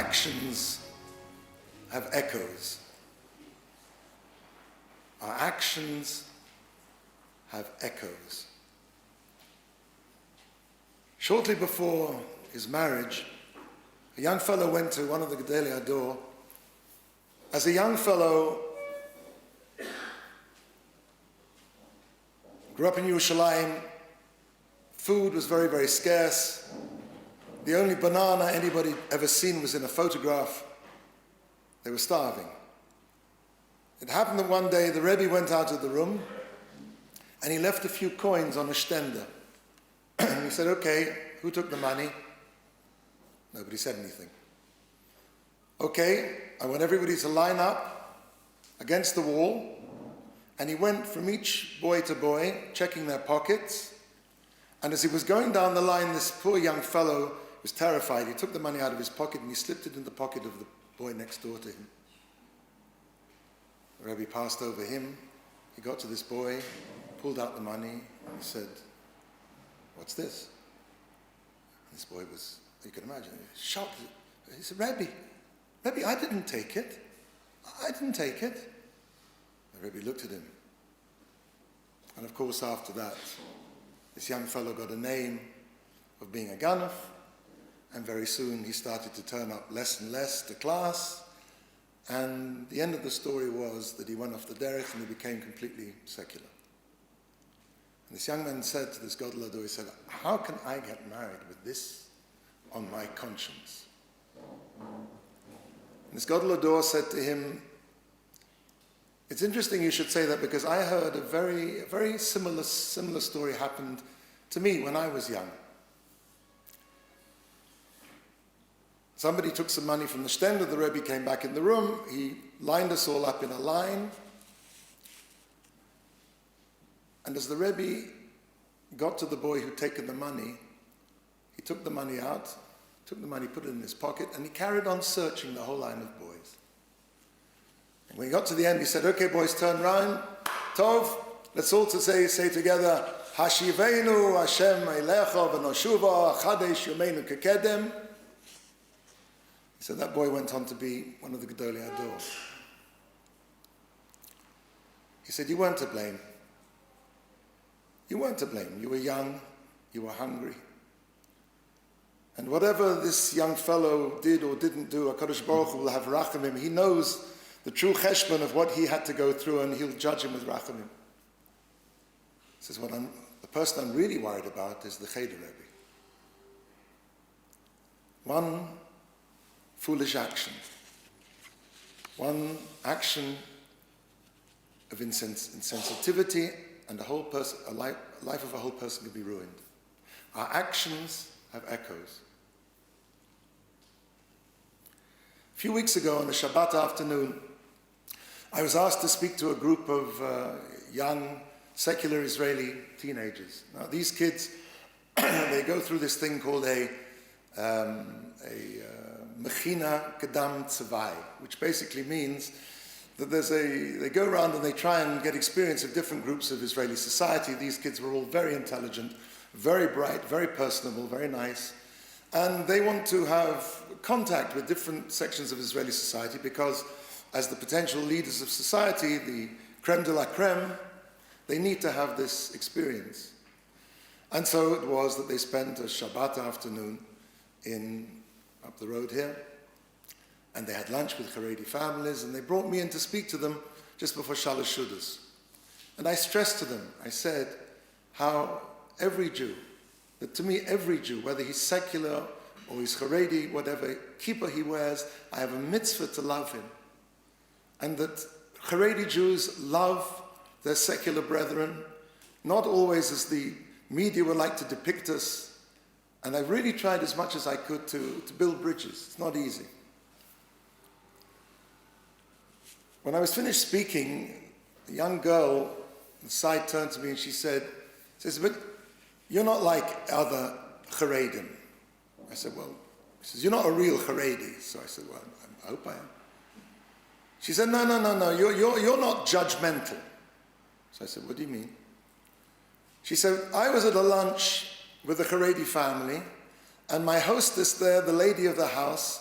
actions have echoes. Our actions have echoes. Shortly before his marriage, a young fellow went to one of the Gedolei Hador. As a young fellow, grew up in Yerushalayim, food was very, very scarce. The only banana anybody ever seen was in a photograph. They were starving. It happened that one day the Rebbe went out of the room and he left a few coins on a stender. And he said, okay, who took the money? Nobody said anything. Okay, I want everybody to line up against the wall. And he went from each boy to boy, checking their pockets. And as he was going down the line, this poor young fellow was terrified. He took the money out of his pocket and he slipped it in the pocket of the boy next door to him. The Rabbi passed over him. He got to this boy, pulled out the money, and he said, what's this? And this boy was, you can imagine, shocked. He said, Rabbi, I didn't take it. I didn't take it. The Rabbi looked at him. And of course, after that, this young fellow got a name of being a ganef, and very soon he started to turn up less and less to class. And the end of the story was that he went off the derech and he became completely secular. And this young man said to this Gedolei Hador, he said, how can I get married with this on my conscience? And this Gedolei Hador said to him, it's interesting you should say that because I heard a very similar story happened to me when I was young. Somebody took some money from the stender, the Rebbe came back in the room, he lined us all up in a line. And as the Rebbe got to the boy who'd taken the money, he took the money out, took the money, put it in his pocket, and he carried on searching the whole line of boys. And when he got to the end, he said, okay, boys, turn round. Tov, let's all say together, Hashivenu Hashem Eilecha v'noshuva Chadesh Yomeinu Kekedem. He said that boy went on to be one of the Gedolei Hador. He said, you weren't to blame. You weren't to blame. You were young, you were hungry. And whatever this young fellow did or didn't do, HaKadosh Baruch Hu will have rachamim. He knows the true cheshbon of what he had to go through, and he'll judge him with rachamim. He says, the person I'm really worried about is the Cheder Rebbe. One foolish action. One action of insensitivity, and a life of a whole person could be ruined. Our actions have echoes. A few weeks ago on a Shabbat afternoon, I was asked to speak to a group of young, secular Israeli teenagers. Now these kids, they go through this thing called a Mechina Kedam Tzavai, which basically means that they go around and they try and get experience of different groups of Israeli society. These kids were all very intelligent, very bright, very personable, very nice. And they want to have contact with different sections of Israeli society because as the potential leaders of society, the creme de la creme, they need to have this experience. And so it was that they spent a Shabbat afternoon up the road here, and they had lunch with Haredi families, and they brought me in to speak to them just before Shalosh Shudas. And I stressed to them, I said, how every Jew, that to me every Jew, whether he's secular or he's Haredi, whatever kippah he wears, I have a mitzvah to love him. And that Haredi Jews love their secular brethren, not always as the media would like to depict us. And I really tried as much as I could to build bridges. It's not easy. When I was finished speaking, a young girl on the side turned to me and she said, but you're not like other Haredim. I said, well, she says, you're not a real Haredi. So I said, well, I hope I am. She said, no, you're not judgmental. So I said, what do you mean? She said, I was at a lunch with the Haredi family, and my hostess there, the lady of the house,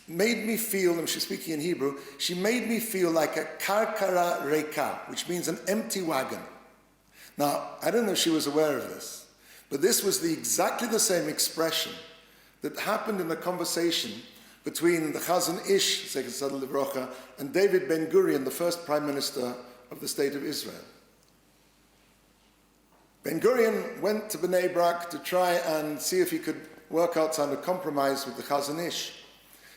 made me feel, and she's speaking in Hebrew, she made me feel like a karkara reka, which means an empty wagon. Now, I don't know if she was aware of this, but this was exactly the same expression that happened in the conversation between the Chazon Ish, Zecher Tzaddik Livrocha, and David Ben-Gurion, the first Prime Minister of the State of Israel. Ben-Gurion went to Bnei Brak to try and see if he could work out some compromise with the Chazon Ish.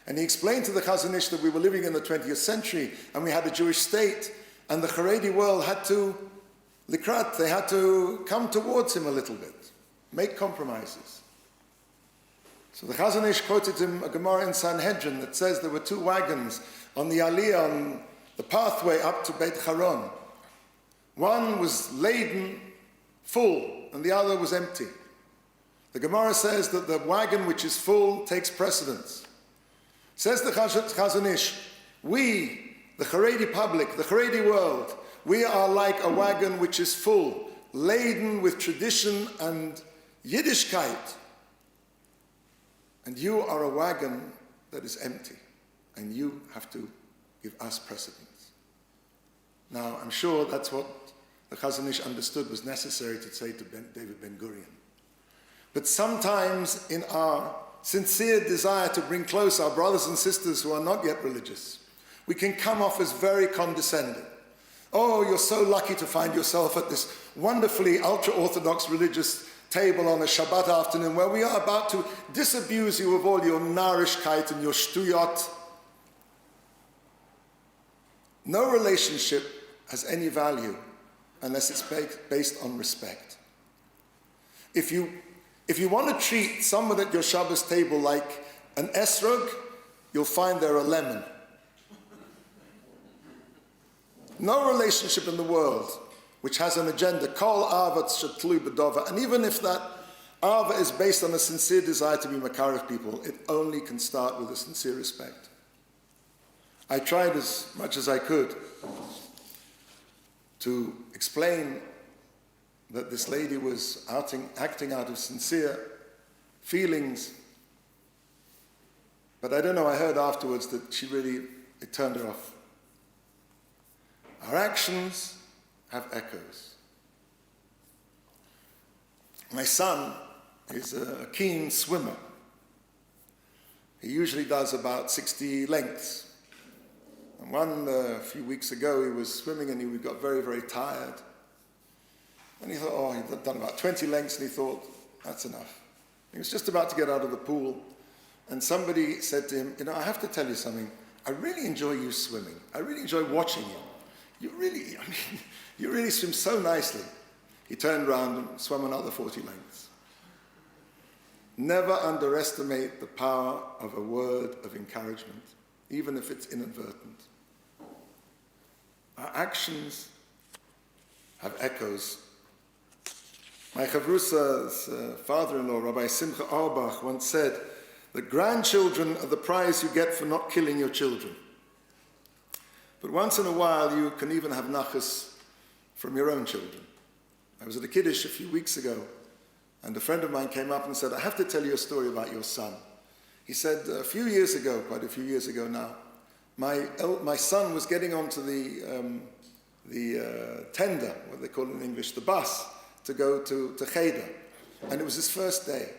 And he explained to the Chazon Ish that we were living in the 20th century and we had a Jewish state, and the Haredi world had to, likrat, they had to come towards him a little bit, make compromises. So the Chazon Ish quoted him a Gemara in Sanhedrin that says there were two wagons on the Aliyah, on the pathway up to Beit Haron. One was laden full and the other was empty. The Gemara says that the wagon which is full takes precedence. Says the Chazon Ish, we, the Haredi public, the Haredi world, we are like a wagon which is full, laden with tradition and Yiddishkeit. And you are a wagon that is empty, and you have to give us precedence. Now, I'm sure that's what the Chazon Ish understood was necessary to say to David Ben-Gurion. But sometimes in our sincere desire to bring close our brothers and sisters who are not yet religious, we can come off as very condescending. Oh, you're so lucky to find yourself at this wonderfully ultra-Orthodox religious table on a Shabbat afternoon where we are about to disabuse you of all your narishkeit and your shtuyot. No relationship has any value unless it's based on respect. If you want to treat someone at your Shabbos table like an esrog, you'll find they're a lemon. No relationship in the world which has an agenda, kol avat shetlu b'dova, and even if that ava is based on a sincere desire to be makarev people, it only can start with a sincere respect. I tried as much as I could to explain that this lady was acting out of sincere feelings, but I don't know, I heard afterwards that it turned her off. Our actions have echoes. My son is a keen swimmer. He usually does about 60 lengths. And a few weeks ago, he was swimming and he got very, very tired. And he thought, he'd done about 20 lengths, and he thought, that's enough. He was just about to get out of the pool, and somebody said to him, I have to tell you something. I really enjoy you swimming. I really enjoy watching you. You really swim so nicely. He turned around and swam another 40 lengths. Never underestimate the power of a word of encouragement, even if it's inadvertent. Our actions have echoes. My chavrusa's father-in-law, Rabbi Simcha Auerbach, once said that grandchildren are the prize you get for not killing your children. But once in a while, you can even have nachas from your own children. I was at a kiddush a few weeks ago, and a friend of mine came up and said, I have to tell you a story about your son. He said, quite a few years ago now, my son was getting onto the tender, what they call it in English, the bus, to go to Cheder. And it was his first day.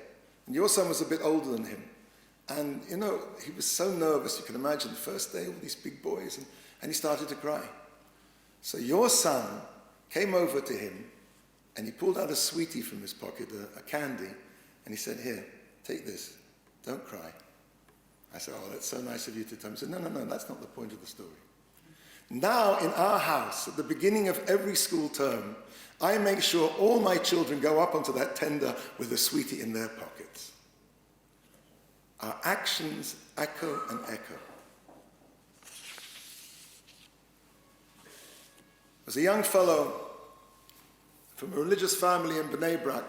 And your son was a bit older than him. And, he was so nervous, you can imagine, the first day, all these big boys, and he started to cry. So your son came over to him, and he pulled out a sweetie from his pocket, a candy, and he said, here, take this, don't cry. I said, that's so nice of you to tell me. He said, no, that's not the point of the story. Now, in our house, at the beginning of every school term, I make sure all my children go up onto that tender with a sweetie in their pockets. Our actions echo and echo. As a young fellow from a religious family in Bnei Brak,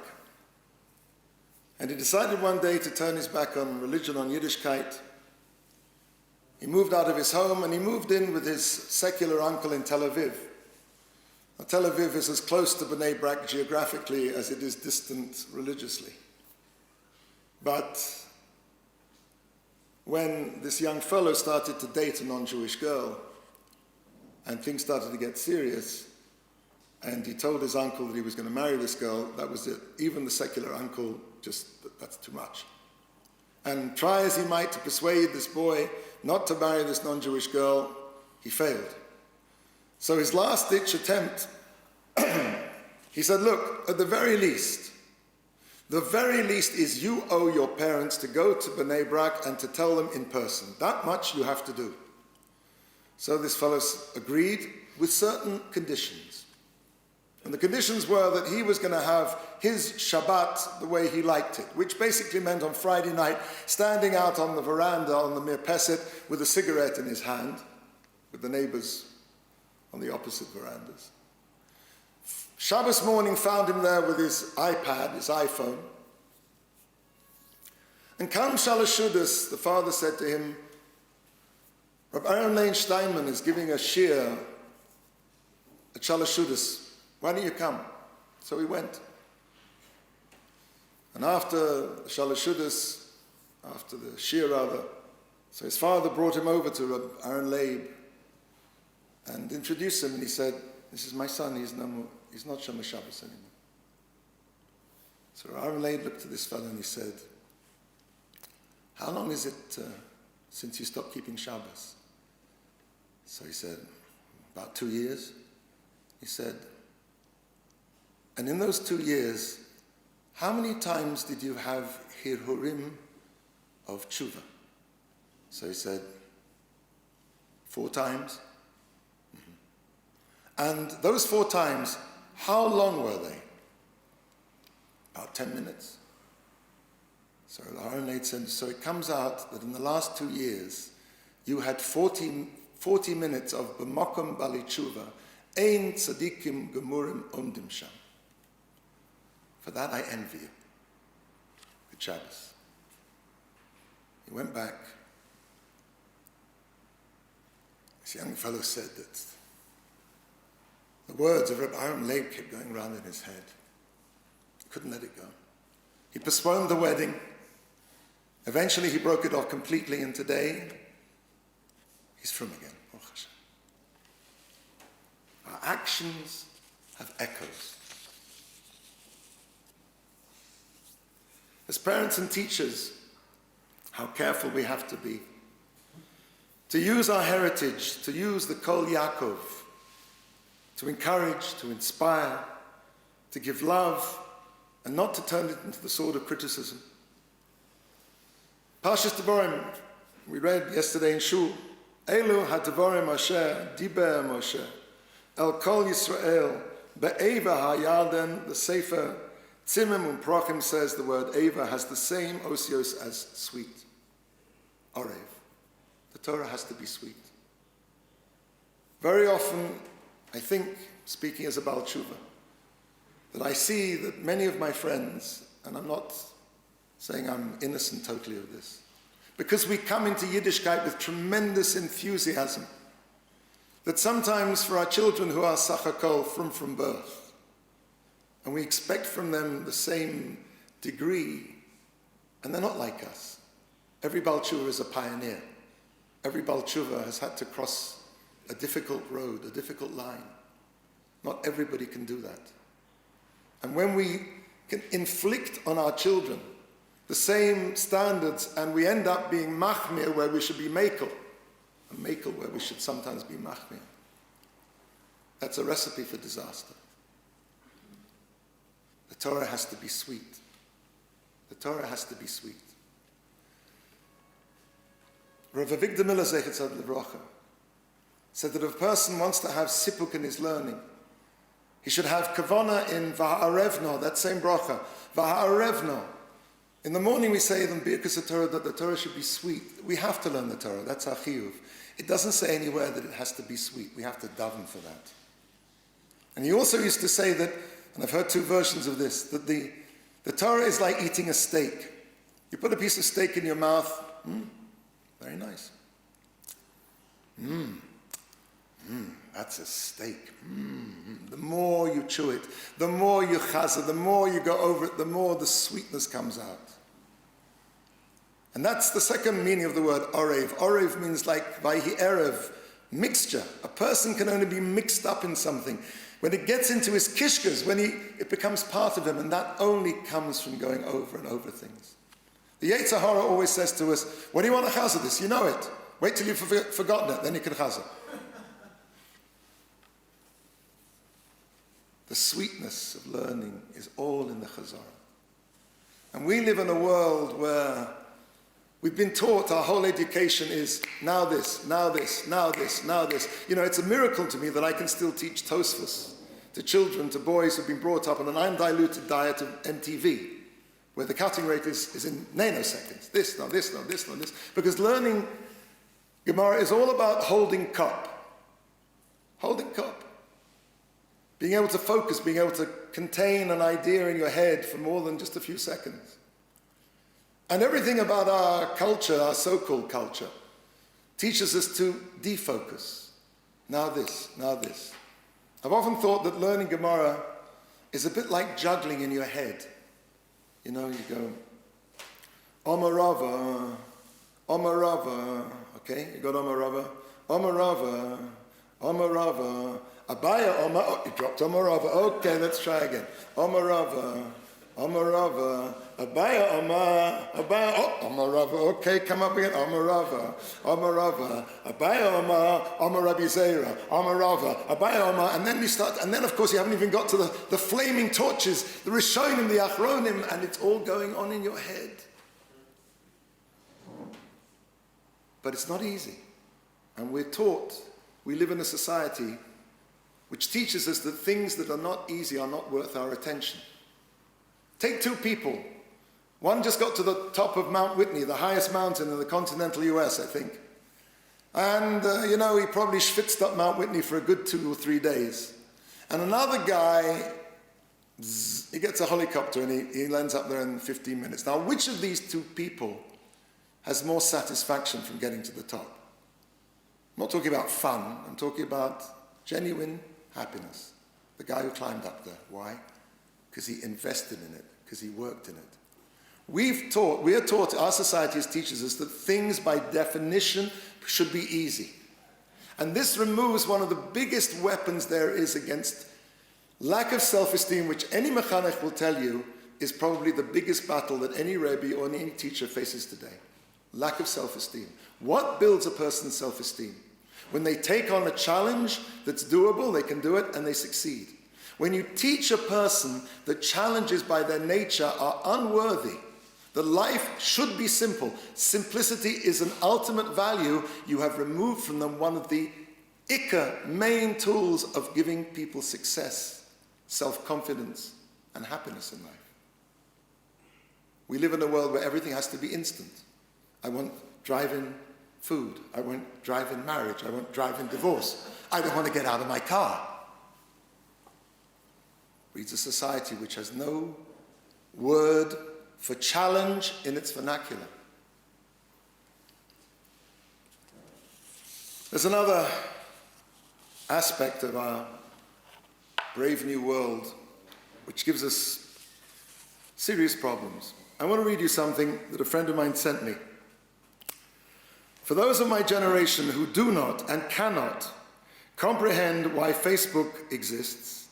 and he decided one day to turn his back on religion, on Yiddishkeit. He moved out of his home and he moved in with his secular uncle in Tel Aviv. Now, Tel Aviv is as close to Bnei Brak geographically as it is distant religiously. But when this young fellow started to date a non-Jewish girl, and things started to get serious, and he told his uncle that he was going to marry this girl, that was it. Even the secular uncle, that's too much. And try as he might to persuade this boy not to marry this non-Jewish girl, he failed. So his last-ditch attempt, he said, look, at the very least is you owe your parents to go to Bnei Brak and to tell them in person. That much you have to do. So this fellow agreed with certain conditions. And the conditions were that he was going to have his Shabbat the way he liked it, which basically meant on Friday night, standing out on the veranda on the Mirpeset with a cigarette in his hand, with the neighbors on the opposite verandas. Shabbos morning found him there with his iPad, his iPhone. And Kam Shalashudas, the father said to him, Rabbi Aaron Lane Steinman is giving a shiur at Shalashudas. Why don't you come? So he went. And after Shalashudas, after the shiur rather, so his father brought him over to Rabbi Aaron Leib and introduced him, and he said, this is my son, he's not Shomer Shabbos anymore. So Aaron Leib looked at this fellow and he said, how long is it since you stopped keeping Shabbos? So he said, about 2 years. He said, and in those 2 years, how many times did you have hirhurim of tshuva? So he said, 4 times. And those 4 times, how long were they? About 10 minutes. So Aaron Leib said, so it comes out that in the last 2 years, you had 40 minutes of b'makom bali tshuva, ein tzadikim gemurim omdim sham. For that I envy you. Good Shabbos. He went back. This young fellow said that the words of Rabbi Aaron Leib kept going around in his head. He couldn't let it go. He postponed the wedding. Eventually he broke it off completely, and today he's from again. Our actions have echoes. As parents and teachers, how careful we have to be to use our heritage, to use the Kol Yaakov, to encourage, to inspire, to give love, and not to turn it into the sword of criticism. Parshas Devarim, we read yesterday in Shul, Elu ha-Devarim asher diber Moshe el Kol Yisrael be'eva ha-Yarden. The Sefer Tzimim and Prochim says the word Eva has the same osios as sweet. Orev. The Torah has to be sweet. Very often, I think, speaking as a Baal Tshuva, that I see that many of my friends, and I'm not saying I'm innocent totally of this, because we come into Yiddishkeit with tremendous enthusiasm, that sometimes for our children who are sachakol from birth, and we expect from them the same degree, and they're not like us. Every Baal Tshuva is a pioneer. Every Baal Tshuva has had to cross a difficult road, a difficult line. Not everybody can do that. And when we can inflict on our children the same standards, and we end up being machmir where we should be mekel, and mekel where we should sometimes be machmir, that's a recipe for disaster. The Torah has to be sweet. The Torah has to be sweet. Rav Avigdor Miller Zeichet Livrocha said that if a person wants to have sipuk in his learning, he should have kavana in v'ha'arevno, that same bracha, v'ha'arevno. In the morning we say in Birkas Torah that the Torah should be sweet. We have to learn the Torah, that's our chiyuv. It doesn't say anywhere that it has to be sweet. We have to daven for that. And he also used to say that, and I've heard 2 versions of this, that the Torah is like eating a steak. You put a piece of steak in your mouth, very nice. That's a steak. The more you chew it, the more you chazah, the more you go over it, the more the sweetness comes out. And that's the second meaning of the word orev. Orev means like vayhi erev, mixture. A person can only be mixed up in something. When it gets into his kishkas, it becomes part of him, and that only comes from going over and over things. The Yetzer Hara always says to us, what do you want to chazah this? You know it. Wait till you've forgotten it, then you can chazah. The sweetness of learning is all in the chazara. And we live in a world where we've been taught our whole education is now this, now this, now this, now this. You know, it's a miracle to me that I can still teach Tosfos to children, to boys who've been brought up on an undiluted diet of MTV, where the cutting rate is in nanoseconds. This, now this, now this, now this. Because learning Gemara is all about holding cup. Holding cup. Being able to focus, being able to contain an idea in your head for more than just a few seconds. And everything about our culture, our so-called culture, teaches us to defocus. Now this, now this. I've often thought that learning Gemara is a bit like juggling in your head. You know, you go, Omar Rava, Omar Rava, okay, you got Omar Rava, Omar Rava, Omar Rava, Abaya Omar, oh, you dropped Omar Rava, okay, let's try again. Omar Rava, Omar Rava, Abaya Omar, Abaya, oh, Omar Rava, okay, come up again, Omar Rava, Omar Rava, Abaya Omar, Omar Rabbi Zera, Omar Rava, Abaya Omar, and then you start, and then of course you haven't even got to the flaming torches, the Rishonim, the Achronim, and it's all going on in your head. But it's not easy. And we're taught, we live in a society which teaches us that things that are not easy are not worth our attention. Take two people. One just got to the top of Mount Whitney, the highest mountain in the continental US, I think. And, you know, he probably schwitzed up Mount Whitney for a good 2 or 3 days. And another guy, he gets a helicopter and he lands up there in 15 minutes. Now, which of these two people has more satisfaction from getting to the top? I'm not talking about fun, I'm talking about genuine happiness. The guy who climbed up there. Why? Because he invested in it, because he worked in it. We are taught, our society teaches us that things by definition should be easy. And this removes one of the biggest weapons there is against lack of self-esteem, which any mechanech will tell you is probably the biggest battle that any Rabbi or any teacher faces today. Lack of self-esteem. What builds a person's self-esteem? When they take on a challenge that's doable, they can do it, and they succeed. When you teach a person that challenges by their nature are unworthy, that life should be simple. Simplicity is an ultimate value. You have removed from them one of the main tools of giving people success, self-confidence, and happiness in life. We live in a world where everything has to be instant. I want drive-in food. I want drive-in marriage. I want drive-in divorce. I don't want to get out of my car. It's a society which has no word for challenge in its vernacular. There's another aspect of our brave new world which gives us serious problems. I want to read you something that a friend of mine sent me. For those of my generation who do not and cannot comprehend why Facebook exists,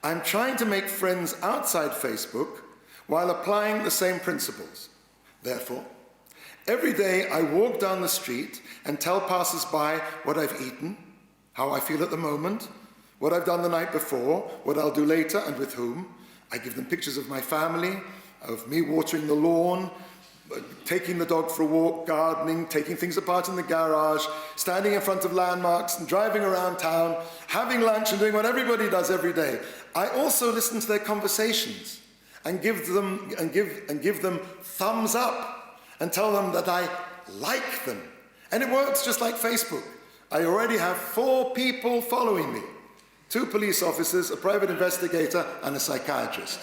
I'm trying to make friends outside Facebook while applying the same principles. Therefore, every day I walk down the street and tell passers-by what I've eaten, how I feel at the moment, what I've done the night before, what I'll do later and with whom. I give them pictures of my family, of me watering the lawn, taking the dog for a walk, gardening, taking things apart in the garage, standing in front of landmarks and driving around town, having lunch and doing what everybody does every day. I also listen to their conversations and give them thumbs up and tell them that I like them. And it works just like Facebook. I already have 4 people following me. 2 police officers, a private investigator, and a psychiatrist.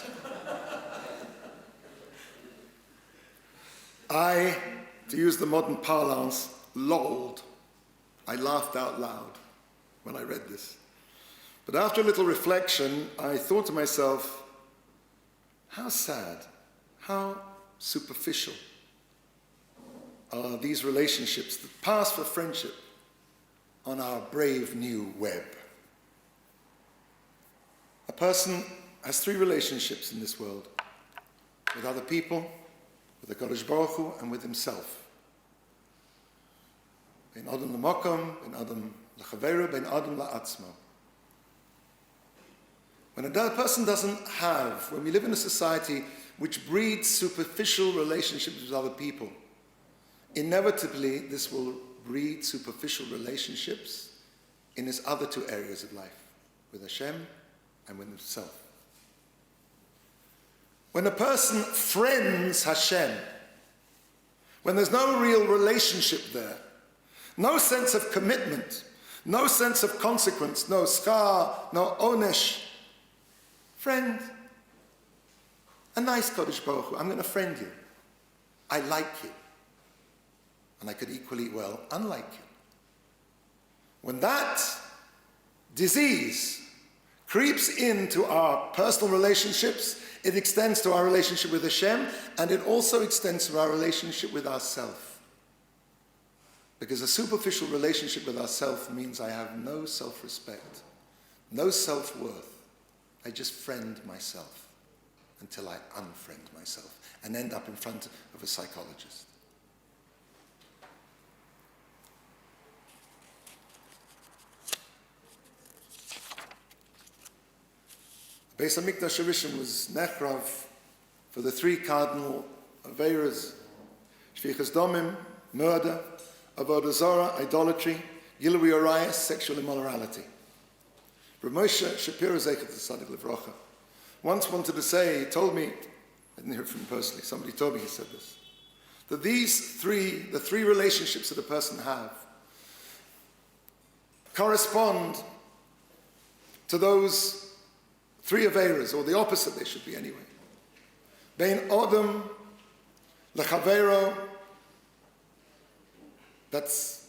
I, to use the modern parlance, lolled. I laughed out loud when I read this. But after a little reflection, I thought to myself, how sad, how superficial. are these relationships that pass for friendship on our brave new web. A person has three relationships in this world: with other people, with the Kadosh Baruch Hu, and with himself. Ben Adam l'makom, ben Adam l'chavera, ben Adam la'atzmo. When a person doesn't have, when we live in a society which breeds superficial relationships with other people, inevitably this will breed superficial relationships in his other two areas of life, with Hashem and with himself. When a person friends Hashem, when there's no real relationship there, no sense of commitment, no sense of consequence, no schar, no onesh, friend, a nice Kodesh Baruch Hu, I'm going to friend you. I like you. And I could equally well unlike you. When that disease creeps into our personal relationships, it extends to our relationship with Hashem, and it also extends to our relationship with ourselves. Because a superficial relationship with ourselves means I have no self-respect, no self-worth. I just friend myself until I unfriend myself and end up in front of a psychologist. Beis HaMikdash Rishon was nechrav for the three cardinal aveiros: shvichas domim, murder; avodah zarah, idolatry; gilui arayos, sexual immorality. Rav Moshe Shapiro Zeichet Tzadik Livrocha once wanted to say, he told me, I didn't hear it from him personally, somebody told me he said this, that the three relationships that a person have, correspond to those three aveiros, or the opposite they should be anyway. Bein Odom Lechavero, that's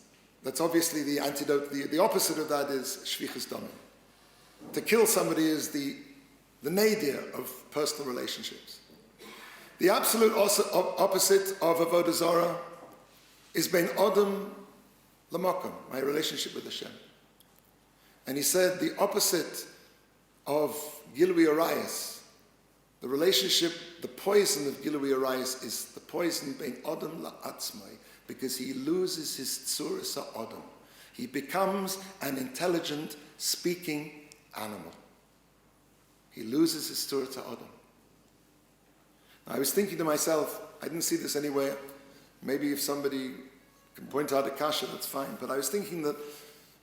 obviously the antidote. The opposite of that is Shvichas Domim. To kill somebody is the nadir of personal relationships. The absolute opposite of Avodah Zarah is Bein Odom L'makom, my relationship with Hashem. And he said the opposite of Gilui Arayos, the relationship, the poison of Gilui Arayos is the poison Bein Odom La'atzmai, because he loses his tzuras ha'odom. He becomes an intelligent, speaking animal. He loses his tzuras ha'odom. I was thinking to myself, I didn't see this anywhere. Maybe if somebody can point out a kasha, that's fine. But I was thinking that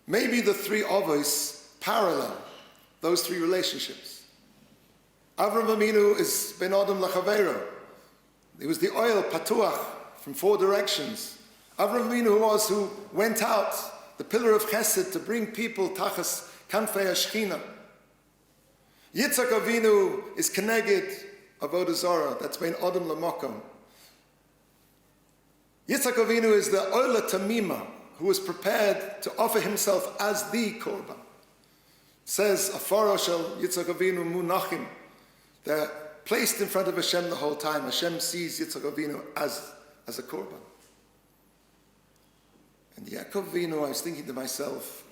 maybe the three avos parallel those three relationships. Avram Avinu is ben Adam lachavero. He was the oil patuach from four directions. Avram Avinu who went out, the pillar of chesed, to bring people tachas kanfei hashchina. Yitzhak Avinu is keneged avodah zarah. That's ben Adam lamakom. Yitzhak Avinu is the oila tamima, who was prepared to offer himself as the korban. Says Afaro shel Yitzhak Avinu munachim. They're placed in front of Hashem the whole time. Hashem sees Yitzhak Avinu as a korban. And Yaakov Avinu, I was thinking to myself,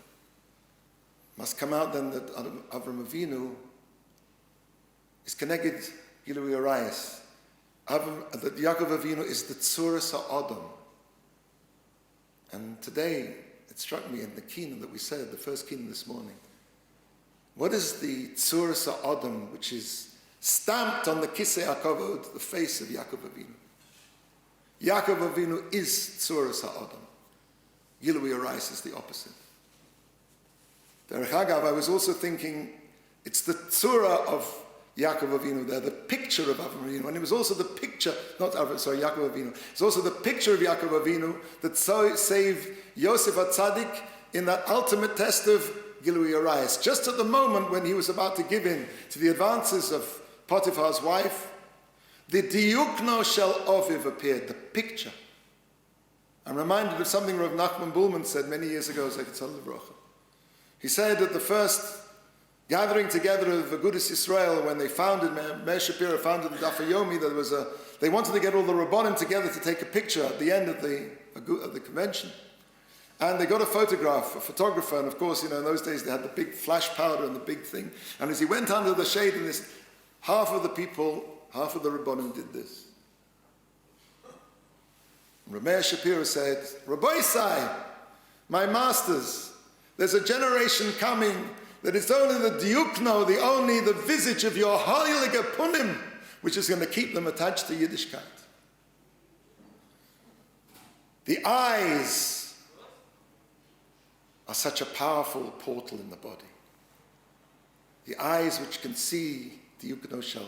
must come out then that Avram Avinu is connected Gilui Arayos. That Yaakov Avinu is the tzuras ha'odom. And today, it struck me in the keynote that we said, the first keynote this morning. What is the tzuras ha'odom, which is stamped on the kisei hakavod, the face of Yaakov Avinu? Yaakov Avinu is tzuras ha'odom. Gilui Arayos is the opposite. Derech Agav, I was also thinking, it's the tzura of Yaakov Avinu there, the picture of Avram Avinu, and it was also the picture, Yaakov Avinu, it's also the picture of Yaakov Avinu that saved Yosef HaTzadik in that ultimate test of Gilui Arayos. Just at the moment when he was about to give in to the advances of Potiphar's wife, the Diyukno Shel Oviv appeared, the picture. I'm reminded of something Rav Nachman Bullman said many years ago, he said that the first gathering together of Agudas Yisrael when they founded, Meir Shapiro founded the Daf Yomi, they wanted to get all the Rabbanim together to take a picture at the end of the convention. And they got a photographer, and of course, in those days they had the big flash powder and the big thing. And as he went under the shade in this, half of the Rabbanim did this. And Meir Shapiro said, Rabbi Sai, my masters, there's a generation coming that it's only the diukno, the visage of your heilige punim, which is going to keep them attached to Yiddishkeit. The eyes are such a powerful portal in the body. The eyes which can see diukno shal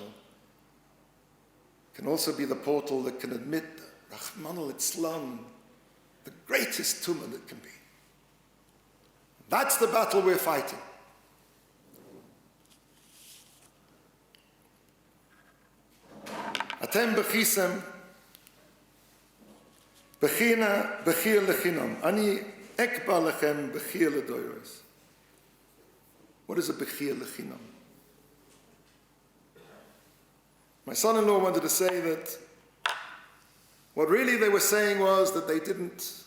can also be the portal that can admit Rahman al-Islam, the greatest tumah that can be. That's the battle we're fighting. Atem bechisem bechina bechir lechinam. Ani ekba lechem bechir ledoros. What is a bechir lechinam? My son-in-law wanted to say that what really they were saying was that they didn't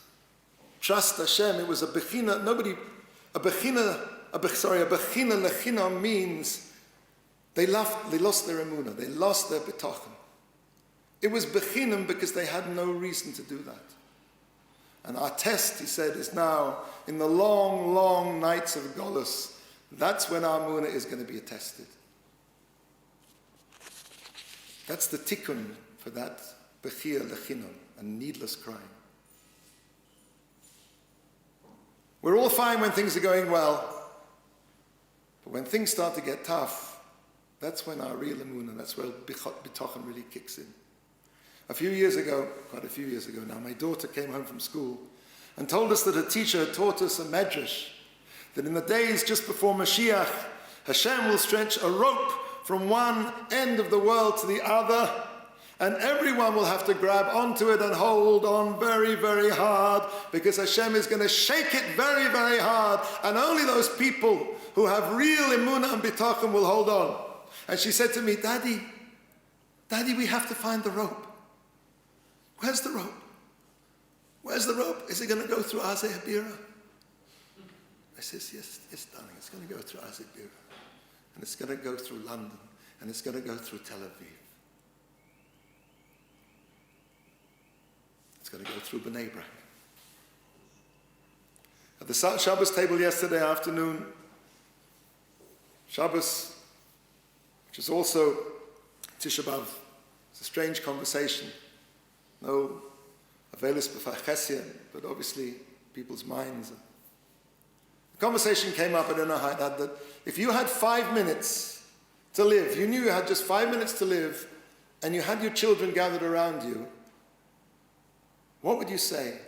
trust Hashem. It was a bechina. A bechina lechinam means they lost their emunah. They lost their bitachon. It was bechinam because they had no reason to do that. And our test, he said, is now in the long, long nights of Golus. That's when our emunah is going to be tested. That's the tikkun for that bechir lechinam, a needless crime. We're all fine when things are going well, but when things start to get tough, that's when our real emunah, that's where bitachon really kicks in. Quite a few years ago now, my daughter came home from school and told us that a teacher had taught us a medrash, that in the days just before Mashiach, Hashem will stretch a rope from one end of the world to the other, and everyone will have to grab onto it and hold on very, very hard, because Hashem is going to shake it very, very hard, and only those people who have real emunah and bitachon will hold on. And she said to me, Daddy, we have to find the rope. Where's the rope? Where's the rope? Is it going to go through Azeh Habira? I says, yes, darling, it's going to go through Azeh Habira. And it's going to go through London. And it's going to go through Tel Aviv. It's going to go through Bnei Brak. At the Shabbos table yesterday afternoon, Shabbos, which is also Tisha B'Av, it's a strange conversation. No Avelis B'Fach Chesed, but obviously people's minds. The conversation came up, I don't know how it had, that if you had 5 minutes to live, you knew you had just 5 minutes to live, and you had your children gathered around you, what would you say?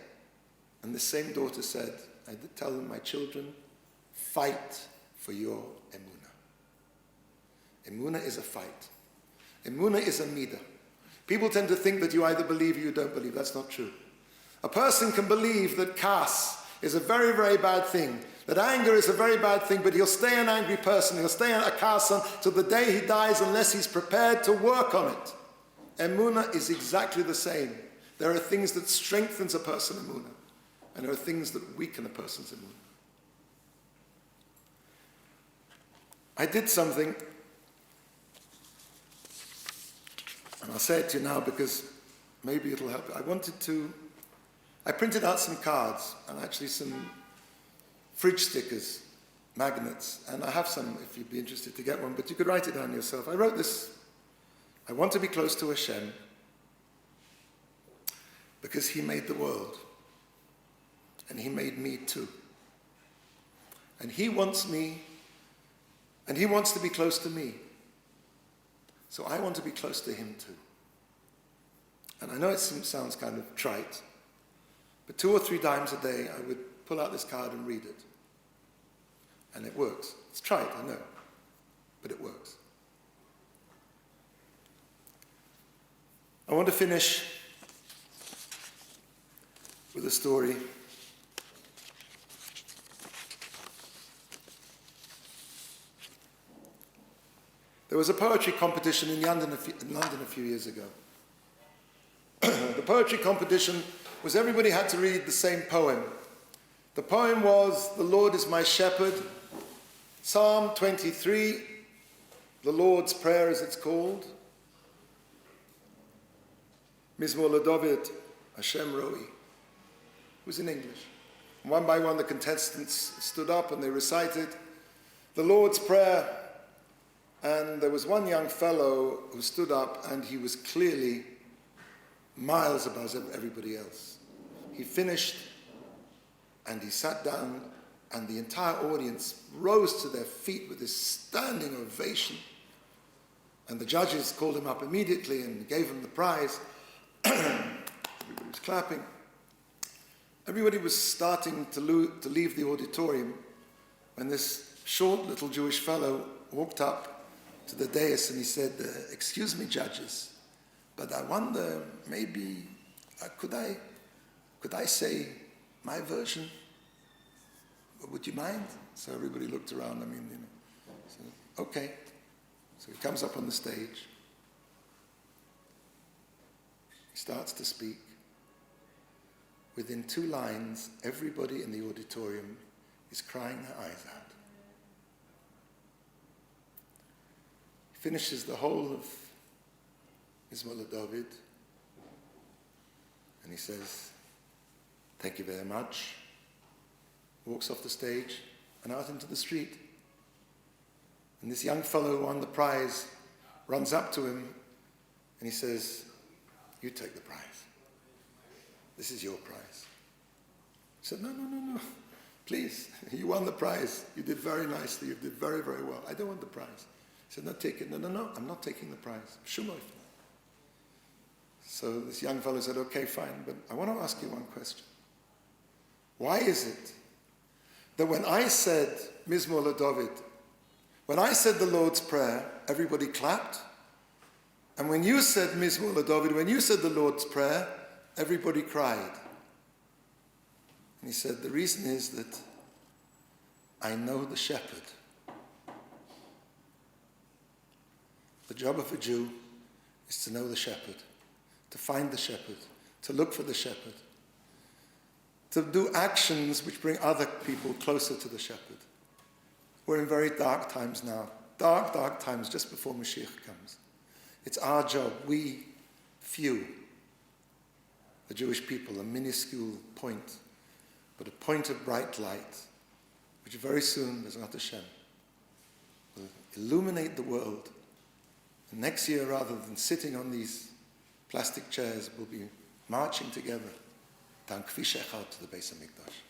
And the same daughter said, I did tell them, my children, fight for your emunah. Emunah is a fight. Emunah is a midah. People tend to think that you either believe or you don't believe. That's not true. A person can believe that kas is a very, very bad thing, that anger is a very bad thing, but he'll stay an angry person, he'll stay a kasan till the day he dies unless he's prepared to work on it. Emunah is exactly the same. There are things that strengthens a person's emunah, and there are things that weaken a person's emunah. I did something, and I'll say it to you now because maybe it'll help. I printed out some cards and actually some fridge stickers, magnets, and I have some if you'd be interested to get one, but you could write it down yourself. I wrote this: I want to be close to Hashem because He made the world and He made me too. And He wants me, and He wants to be close to me. So I want to be close to Him too. And I know it sounds kind of trite, but 2 or 3 times a day I would pull out this card and read it. And it works. It's trite, I know, but it works. I want to finish with a story. There was a poetry competition in London a few years ago. The poetry competition was everybody had to read the same poem. The poem was, "The Lord is my shepherd," Psalm 23, the Lord's Prayer as it's called, Mizmor LeDavid, Hashem Roi. It was in English. One by one the contestants stood up and they recited the Lord's Prayer, and there was one young fellow who stood up and he was clearly miles above everybody else. He finished and he sat down, and the entire audience rose to their feet with this standing ovation. And the judges called him up immediately and gave him the prize. Everybody was clapping. Everybody was starting to leave the auditorium when this short little Jewish fellow walked up to the dais and he said, "Excuse me, judges, but I wonder, maybe, could I say my version? Would you mind?" So everybody looked around. So, okay. So he comes up on the stage. He starts to speak. Within 2 lines, everybody in the auditorium is crying their eyes out. He finishes the whole of Mizmor LeDavid, and he says, "Thank you very much." Walks off the stage and out into the street. And this young fellow who won the prize runs up to him and he says, "You take the prize. This is your prize." He said, No. Please, you won the prize. You did very nicely. You did very, very well. I don't want the prize." He said, "No, take it." No, I'm not taking the prize. Shumoif. So this young fellow said, "Okay, fine, but I want to ask you one question. Why is it that when I said Mizmor LeDavid, when I said the Lord's Prayer, everybody clapped, and when you said Mizmor LeDavid, when you said the Lord's Prayer, everybody cried?" And he said, "The reason is that I know the shepherd." The job of a Jew is to know the shepherd, to find the shepherd, to look for the shepherd, to do actions which bring other people closer to the shepherd. We're in very dark times now. Dark, dark times just before Mashiach comes. It's our job, we, few, the Jewish people, a minuscule point, but a point of bright light, which very soon, Bezrat Hashem, will illuminate the world. And next year, rather than sitting on these plastic chairs, we'll be marching together down Kvish Echad to the Beis HaMikdash.